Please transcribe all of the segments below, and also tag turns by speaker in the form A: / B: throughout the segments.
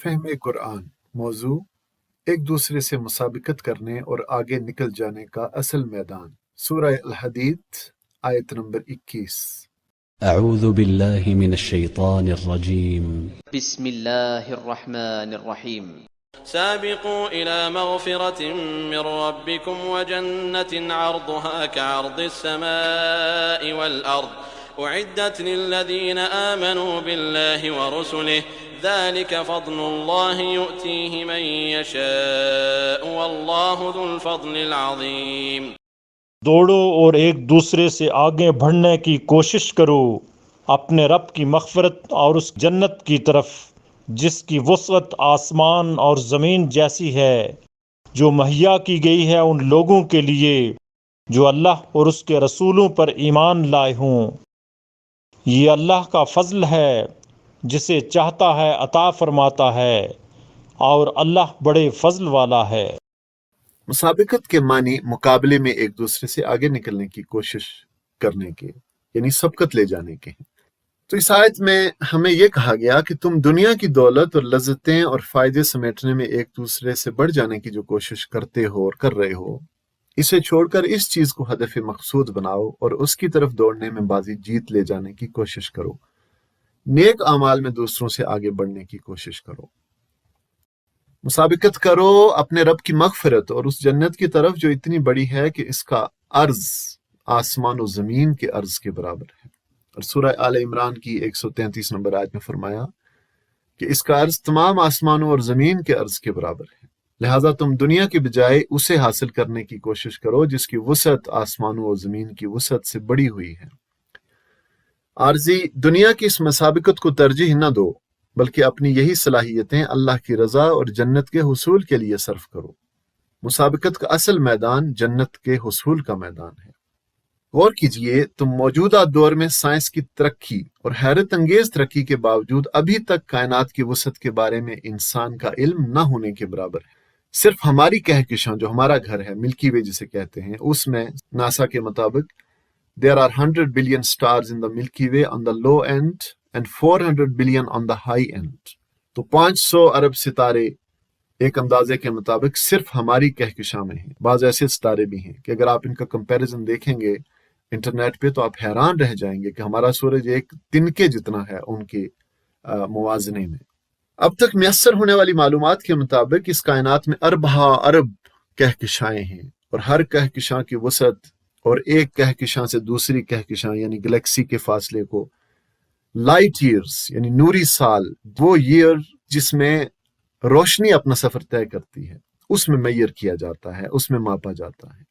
A: فہم قرآن موضوع ایک دوسرے سے مسابقت کرنے اور آگے نکل جانے کا اصل میدان سورہ الحدید آیت نمبر 21
B: اعوذ باللہ من الشیطان الرجیم
C: بسم اللہ الرحمن الرحیم
D: سابقوا إلى مغفرة من ربكم وجنة عرضها كعرض السماء والأرض أعدت للذين آمنوا بالله ورسله ذلك فضل الله يؤتيه من يشاء والله ذو الفضل العظيم۔
E: دوڑو اور ایک دوسرے سے آگے بڑھنے کی کوشش کرو اپنے رب کی مغفرت اور اس جنت کی طرف جس کی وسعت آسمان اور زمین جیسی ہے، جو مہیا کی گئی ہے ان لوگوں کے لیے جو اللہ اور اس کے رسولوں پر ایمان لائے ہوں۔ یہ اللہ کا فضل ہے، جسے چاہتا ہے عطا فرماتا ہے، اور اللہ بڑے فضل والا ہے۔
A: مسابقت کے معنی مقابلے میں ایک دوسرے سے آگے نکلنے کی کوشش کرنے کے، یعنی سبقت لے جانے کے ہیں۔ تو اس آیت میں ہمیں یہ کہا گیا کہ تم دنیا کی دولت اور لذتیں اور فائدے سمیٹنے میں ایک دوسرے سے بڑھ جانے کی جو کوشش کرتے ہو اور کر رہے ہو، اسے چھوڑ کر اس چیز کو ہدف مقصود بناؤ اور اس کی طرف دوڑنے میں بازی جیت لے جانے کی کوشش کرو۔ نیک اعمال میں دوسروں سے آگے بڑھنے کی کوشش کرو، مسابقت کرو اپنے رب کی مغفرت اور اس جنت کی طرف جو اتنی بڑی ہے کہ اس کا عرض آسمان و زمین کے عرض کے برابر ہے۔ اور سورہ آل عمران کی 133 نمبر آیت میں فرمایا کہ اس کا عرض تمام آسمانوں اور زمین کے عرض کے برابر ہے، لہٰذا تم دنیا کے بجائے اسے حاصل کرنے کی کوشش کرو جس کی وسعت آسمانوں اور زمین کی وسعت سے بڑی ہوئی ہے۔ عارضی دنیا کی اس مسابقت کو ترجیح نہ دو، بلکہ اپنی یہی صلاحیتیں اللہ کی رضا اور جنت کے حصول کے لیے صرف کرو۔ مسابقت کا اصل میدان جنت کے حصول کا میدان ہے۔ غور کیجئے، تم موجودہ دور میں سائنس کی ترقی اور حیرت انگیز ترقی کے باوجود ابھی تک کائنات کی وسعت کے بارے میں انسان کا علم نہ ہونے کے برابر ہے۔ صرف ہماری کہکشاں جو ہمارا گھر ہے، ملکی وے جسے کہتے ہیں، اس میں ناسا کے مطابق there are 100 billion stars in the Milky Way on the low end and 400 billion on the high end۔ تو 500 ارب ستارے ایک اندازے کے مطابق صرف ہماری کہکشاں میں ہیں۔ بعض ایسے ستارے بھی ہیں کہ اگر آپ ان کا کمپیریزن دیکھیں گے انٹرنیٹ پہ تو آپ حیران رہ جائیں گے کہ ہمارا سورج ایک تنکے جتنا ہے ان کے موازنے میں۔ اب تک میسر ہونے والی معلومات کے مطابق اس کائنات میں اربہ ارب کہکشائیں ہیں، اور ہر کہکشاں کی وسعت اور ایک کہکشاں سے دوسری کہکشاں یعنی گلیکسی کے فاصلے کو لائٹ ایئرز یعنی نوری سال، وہ ایئر جس میں روشنی اپنا سفر طے کرتی ہے، اس میں میئر کیا جاتا ہے، اس میں ماپا جاتا ہے۔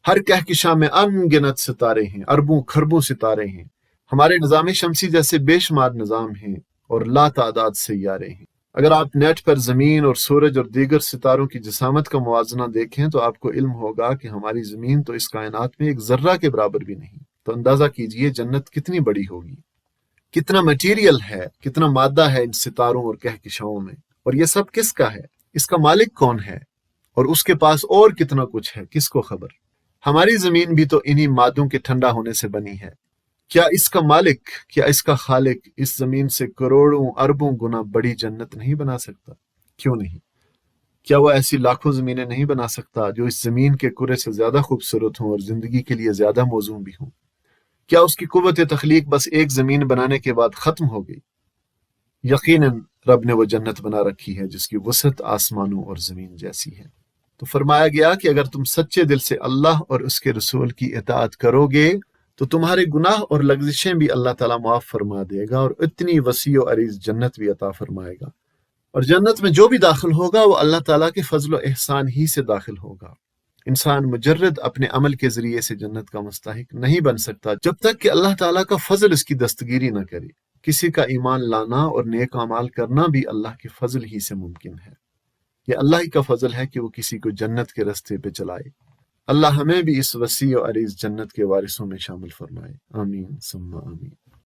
A: ہر کہکشاں میں ان گنت ستارے ہیں، اربوں خربوں ستارے ہیں۔ ہمارے نظام شمسی جیسے بے شمار نظام ہیں اور لا تعداد سیارے ہیں۔ اگر آپ نیٹ پر زمین اور سورج اور دیگر ستاروں کی جسامت کا موازنہ دیکھیں تو آپ کو علم ہوگا کہ ہماری زمین تو اس کائنات میں ایک ذرہ کے برابر بھی نہیں۔ تو اندازہ کیجئے جنت کتنی بڑی ہوگی، کتنا مٹیریل ہے، کتنا مادہ ہے ان ستاروں اور کہکشاؤں میں، اور یہ سب کس کا ہے، اس کا مالک کون ہے، اور اس کے پاس اور کتنا کچھ ہے، کس کو خبر۔ ہماری زمین بھی تو انہی مادوں کے ٹھنڈا ہونے سے بنی ہے۔ کیا اس کا مالک، کیا اس کا خالق اس زمین سے کروڑوں اربوں گنا بڑی جنت نہیں بنا سکتا؟ کیوں نہیں؟ کیا وہ ایسی لاکھوں زمینیں نہیں بنا سکتا جو اس زمین کے کرے سے زیادہ خوبصورت ہوں اور زندگی کے لیے زیادہ موزوں بھی ہوں؟ کیا اس کی قوت تخلیق بس ایک زمین بنانے کے بعد ختم ہو گئی؟ یقیناً رب نے وہ جنت بنا رکھی ہے جس کی وسعت آسمانوں اور زمین جیسی ہے۔ تو فرمایا گیا کہ اگر تم سچے دل سے اللہ اور اس کے رسول کی اطاعت کرو گے تو تمہارے گناہ اور لغزشیں بھی اللہ تعالیٰ معاف فرما دے گا، اور اتنی وسیع و عریض جنت بھی عطا فرمائے گا۔ اور جنت میں جو بھی داخل ہوگا وہ اللہ تعالیٰ کے فضل و احسان ہی سے داخل ہوگا۔ انسان مجرد اپنے عمل کے ذریعے سے جنت کا مستحق نہیں بن سکتا جب تک کہ اللہ تعالیٰ کا فضل اس کی دستگیری نہ کرے۔ کسی کا ایمان لانا اور نیک اعمال کرنا بھی اللہ کے فضل ہی سے ممکن ہے۔ یہ اللہ ہی کا فضل ہے کہ وہ کسی کو جنت کے راستے پہ چلائے۔ اللہ ہمیں بھی اس وسیع و عریض جنت کے وارثوں میں شامل فرمائے، آمین ثم آمین۔